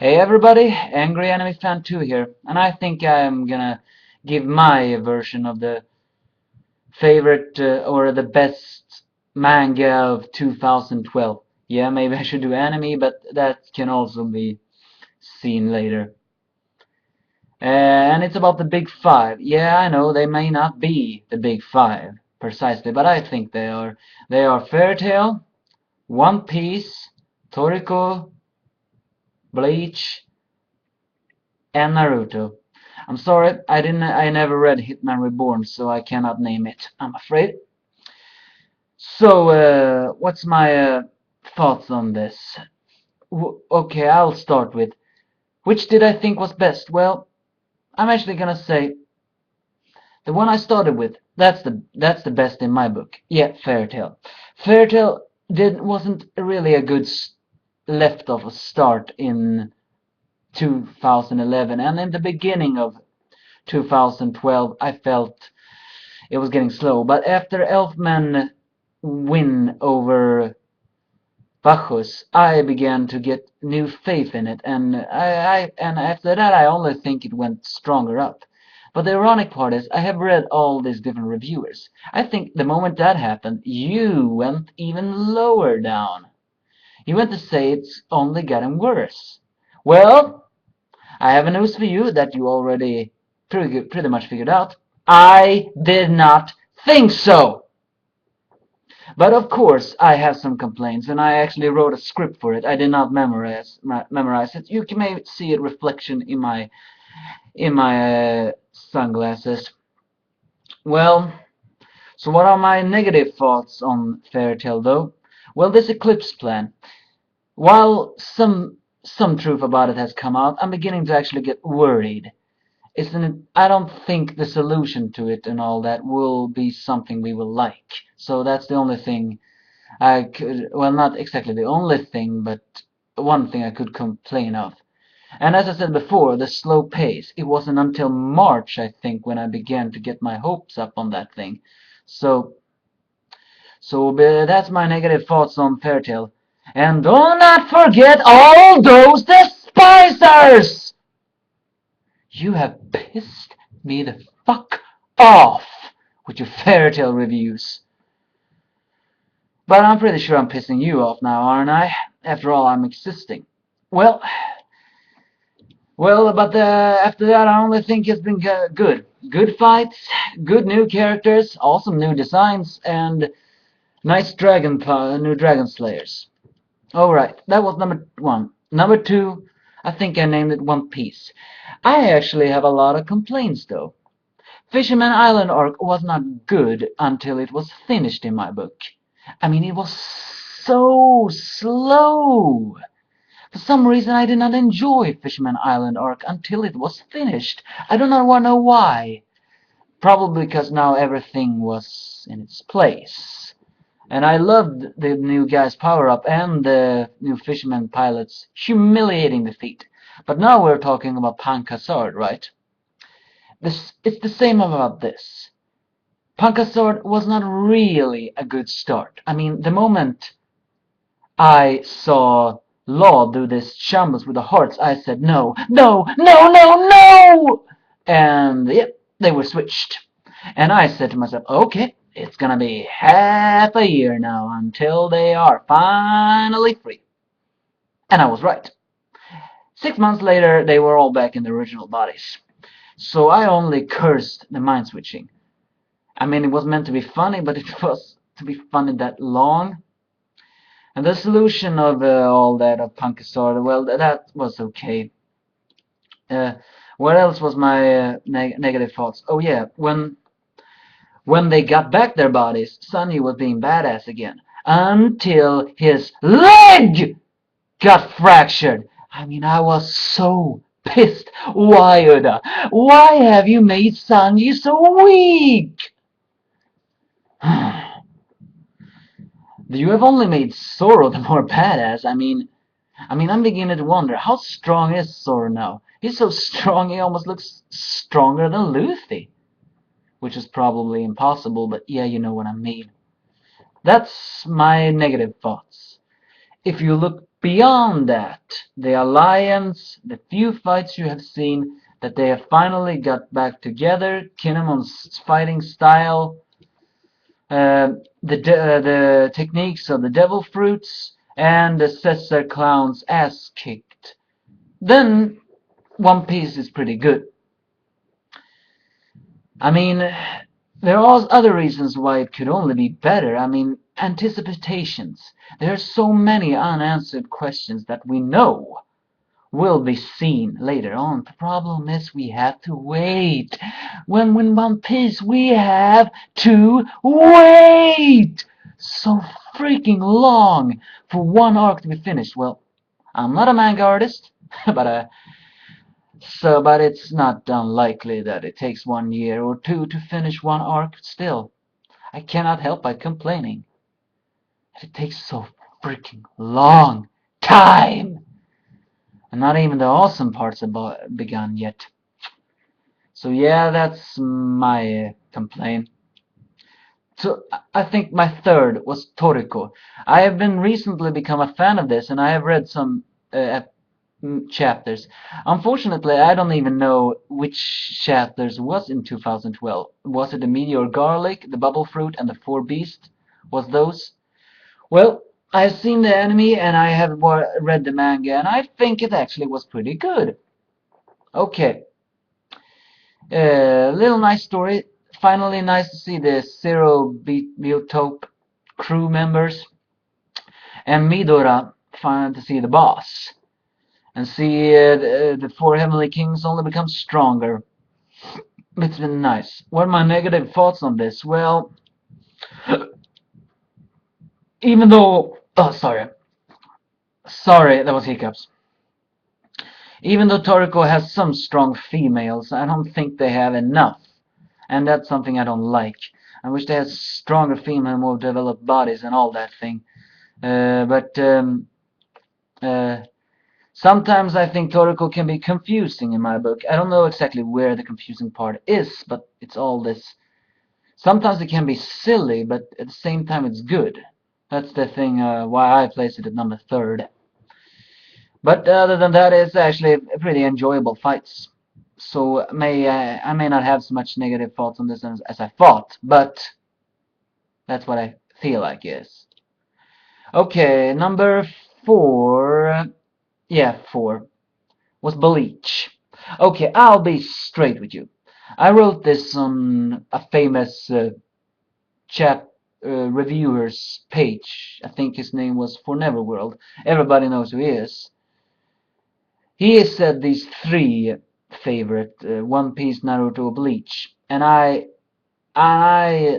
Hey everybody, Angry Anime Fan 2 here, and I think I'm gonna give my version of the favorite or the best manga of 2012. Yeah, maybe I should do anime, but that can also be seen later. And it's about the big five. Yeah, I know they may not be the big five precisely, but I think they are. They are Fairy Tail, One Piece, Toriko, Bleach, and Naruto. I'm sorry, I never read Hitman Reborn, so I cannot name it, I'm afraid. So, what's my thoughts on this? Okay, I'll start with which did I think was best? Well, I'm actually gonna say the one I started with. That's the best in my book. Yeah, Fairy Tail. Fairy Tail wasn't really a good left of a start in 2011, and in the beginning of 2012, I felt it was getting slow. But after Elfman win over Bacchus, I began to get new faith in it, and after that I only think it went stronger up. But the ironic part is, I have read all these different reviewers. I think the moment that happened, you went even lower down. You went to say it's only gotten worse. Well, I have a news for you that you already pretty much figured out. I did not think so. But of course, I have some complaints, and I actually wrote a script for it. I did not memorize it. You can maybe see a reflection in my sunglasses. Well, so what are my negative thoughts on Fairy Tail, though? Well, this eclipse plan. While some truth about it has come out, I'm beginning to actually get worried. Isn't it? I don't think the solution to it and all that will be something we will like. So that's the only thing I could, well, not exactly the only thing, but one thing I could complain of. And as I said before, the slow pace. It wasn't until March, I think, when I began to get my hopes up on that thing. So, so that's my negative thoughts on Fairy Tail. And do not forget all those despisers! You have pissed me the fuck off with your Fairy Tail reviews. But I'm pretty sure I'm pissing you off now, aren't I? After all, I'm existing. Well, but after that, I only think it's been good. Good fights, good new characters, awesome new designs, and nice new dragon slayers. Alright, that was number one. Number two, I think I named it One Piece. I actually have a lot of complaints, though. Fisherman Island arc was not good until it was finished in my book. I mean, it was so slow. For some reason, I did not enjoy Fisherman Island arc until it was finished. I do not want to know why. Probably because now everything was in its place. And I loved the new guy's power-up and the new Fisherman pilot's humiliating defeat. But now we're talking about Pankasard, right? It's the same about this. Pankasard was not really a good start. I mean, the moment I saw Law do this shambles with the hearts, I said no, no, no, no, no! And yep, they were switched. And I said to myself, okay, it's gonna be half a year now until they are finally free. And I was right. 6 months later, they were all back in their original bodies. So I only cursed the mind switching. I mean, it was meant to be funny, but it was to be funny that long. And the solution of all that of Punkasort, well, that was okay. Uh, what else was my negative thoughts? Oh yeah, when they got back their bodies, Sunny was being badass again until his leg got fractured. I mean, I was so pissed. Why, Uda? Why have you made Sanji so weak? You have only made Zoro the more badass. I mean, I'm beginning to wonder, how strong is Zoro now? He's so strong he almost looks stronger than Luffy. Which is probably impossible, but yeah, you know what I mean. That's my negative thoughts. If you look Beyond that, the alliance, the few fights you have seen, that they have finally got back together, Kinnamon's fighting style, the techniques of the devil fruits, and the Caesar clown's ass kicked, then One Piece is pretty good. I mean, there are other reasons why it could only be better. I mean, anticipations. There are so many unanswered questions that we know will be seen later on. The problem is we have to wait. When One Piece, we have to wait so freaking long for one arc to be finished. Well, I'm not a manga artist, but it's not unlikely that it takes 1 year or two to finish one arc. Still, I cannot help but complaining. It takes so freaking long time. And not even the awesome parts have begun yet. So yeah, that's my complaint. So I think my third was Toriko. I have been recently become a fan of this, and I have read some chapters. Unfortunately, I don't even know which chapters was in 2012. Was it the Meteor Garlic, the Bubble Fruit, and the Four Beasts? Was those? Well, I've seen the anime and I have read the manga, and I think it actually was pretty good. Okay, little nice story. Finally, nice to see the Zero Biotope crew members, and Midora. Fun to see the boss, and see the four heavenly kings only become stronger. It's been nice. What are my negative thoughts on this? Well, even though, oh sorry, that was hiccups. Even though Toriko has some strong females, I don't think they have enough. And that's something I don't like. I wish they had stronger female, more developed bodies and all that thing. But uh, sometimes I think Toriko can be confusing in my book. I don't know exactly where the confusing part is, but it's all this. Sometimes it can be silly, but at the same time it's good. That's the thing why I place it at number third. But other than that, it's actually pretty enjoyable fights. So I may not have so much negative thoughts on this as I thought, but that's what I feel like is. Okay, number four, yeah, four was Bleach. Okay, I'll be straight with you. I wrote this on a famous chap reviewer's page. I think his name was For Neverworld. Everybody knows who he is. He said these three favorite: One Piece, Naruto, Bleach, and I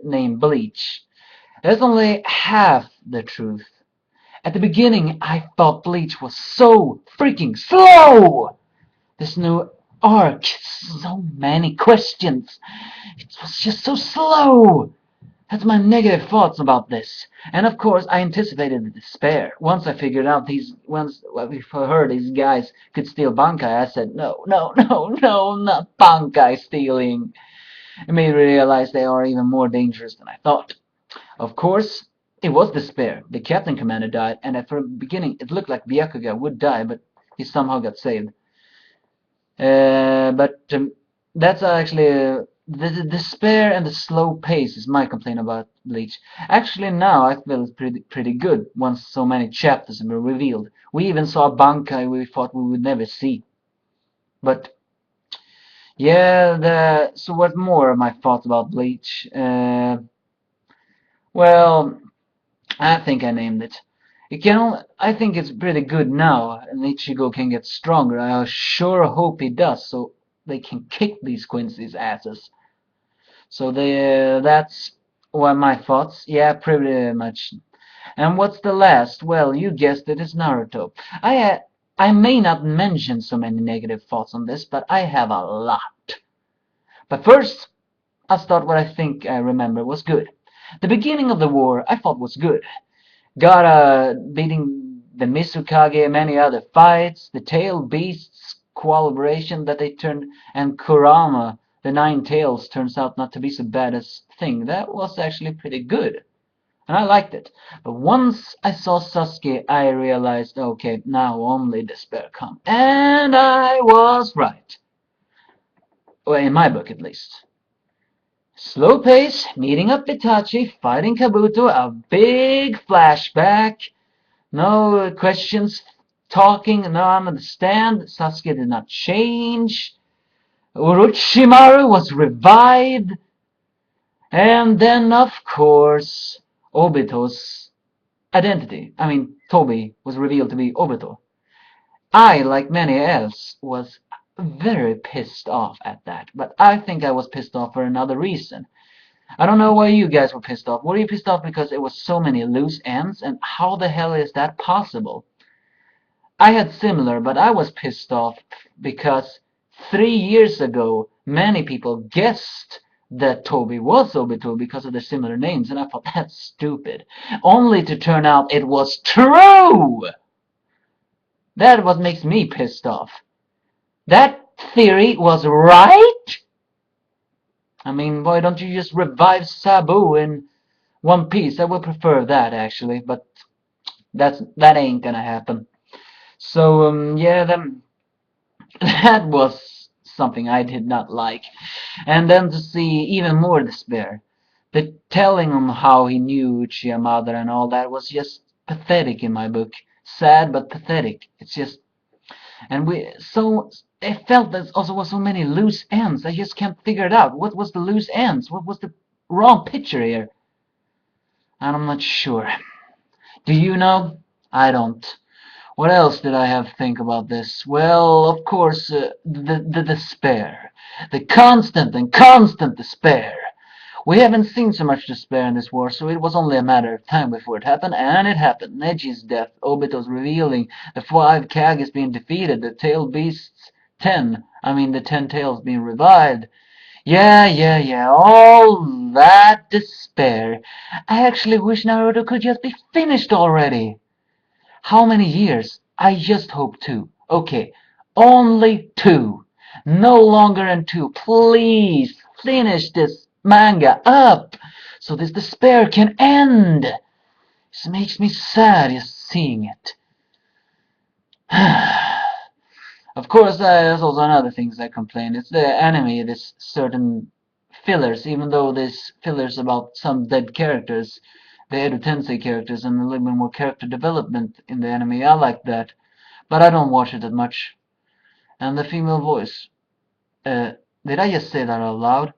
named Bleach. That's only half the truth. At the beginning, I thought Bleach was so freaking slow. This new arc, so many questions. It was just so slow. That's my negative thoughts about this. And of course, I anticipated the despair. Once I figured out once we heard these guys could steal Bankai, I said, no, no, no, no, not Bankai stealing. It made me realize they are even more dangerous than I thought. Of course, it was despair. The captain commander died, and at the beginning, it looked like Byakuga would die, but he somehow got saved. But that's actually the despair and the slow pace is my complaint about Bleach. Actually, now I feel it's pretty good once so many chapters have been revealed. We even saw Bankai we thought we would never see. But yeah, so what more are my thoughts about Bleach? Well, I think I named it. I think it's pretty good now, and Ichigo can get stronger. I sure hope he does, so they can kick these Quincy's asses. So that's what my thoughts. Yeah, pretty much. And what's the last? Well, you guessed it, is Naruto. I may not mention so many negative thoughts on this, but I have a lot. But first, I'll start what I think I remember was good. The beginning of the war I thought was good. Gaara beating the Mizukage, many other fights, the Tail Beasts collaboration that they turned, and Kurama, the Nine Tails, turns out not to be so bad as thing. That was actually pretty good. and I liked it. But once I saw Sasuke, I realized, okay, now only despair come. And I was right. Well, in my book, at least. Slow pace, meeting up Itachi, fighting Kabuto, a big flashback, no questions, talking, no I understand. Sasuke did not change. Orochimaru was revived. And then, of course, Obito's identity. I mean, Toby was revealed to be Obito. I, like many else, was very pissed off at that. But I think I was pissed off for another reason. I don't know why you guys were pissed off. Were you pissed off because it was so many loose ends? And how the hell is that possible? I had similar, but I was pissed off because 3 years ago, many people guessed that Toby was Obito because of the similar names, and I thought that's stupid. Only to turn out it was true! That what makes me pissed off. That theory was right? I mean, why don't you just revive Sabu in One Piece? I would prefer that, actually, but that ain't gonna happen. So, yeah, that was something I did not like. And then to see even more despair. The telling on how he knew Uchiha Madara and all that was just pathetic in my book. Sad but pathetic. It's just, and it felt there also was so many loose ends. I just can't figure it out. What was the loose ends? What was the wrong picture here? And I'm not sure. Do you know? I don't. What else did I have to think about this? Well, of course, the despair. The constant and constant despair. We haven't seen so much despair in this war, so it was only a matter of time before it happened, and it happened. Neji's death, Obito's revealing, the 5 Kages being defeated, the Tail Beasts 10, the 10 Tails being revived. Yeah, all that despair. I actually wish Naruto could just be finished already. How many years? I just hope 2. Okay, only 2. No longer than 2. Please finish this manga up so this despair can end. This makes me sad just seeing it. Of course, there's also another things I complain. It's the anime, this certain fillers, even though there's fillers about some dead characters, the Edo Tensei characters, and a little bit more character development in the anime. I like that, but I don't watch it that much. And the female voice. Did I just say that out loud?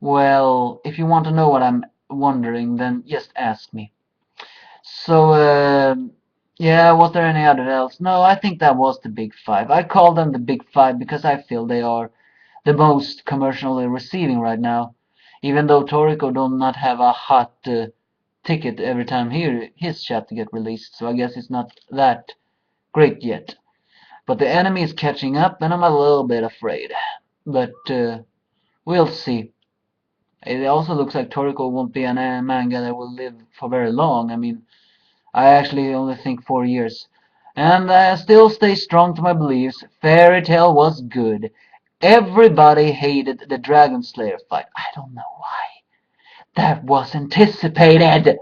Well, if you want to know what I'm wondering, then just ask me. So, yeah, was there any other else? No, I think that was the big five. I call them the big five because I feel they are the most commercially receiving right now. Even though Toriko do not have a hot ticket every time his chapter get released, so I guess it's not that great yet. But the enemy is catching up, and I'm a little bit afraid. But we'll see. It also looks like Toriko won't be an manga that will live for very long. I actually only think 4 years. And I still stay strong to my beliefs. Fairy Tail was good. Everybody hated the Dragon Slayer fight. I don't know why. That was anticipated.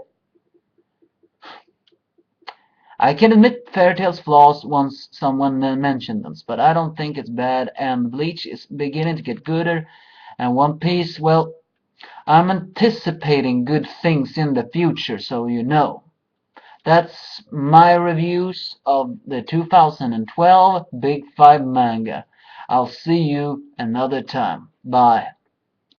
I can admit Fairy Tail's flaws once someone mentioned them, but I don't think it's bad, and Bleach is beginning to get gooder, and One Piece, well, I'm anticipating good things in the future, so you know. That's my reviews of the 2012 Big 5 manga. I'll see you another time. Bye.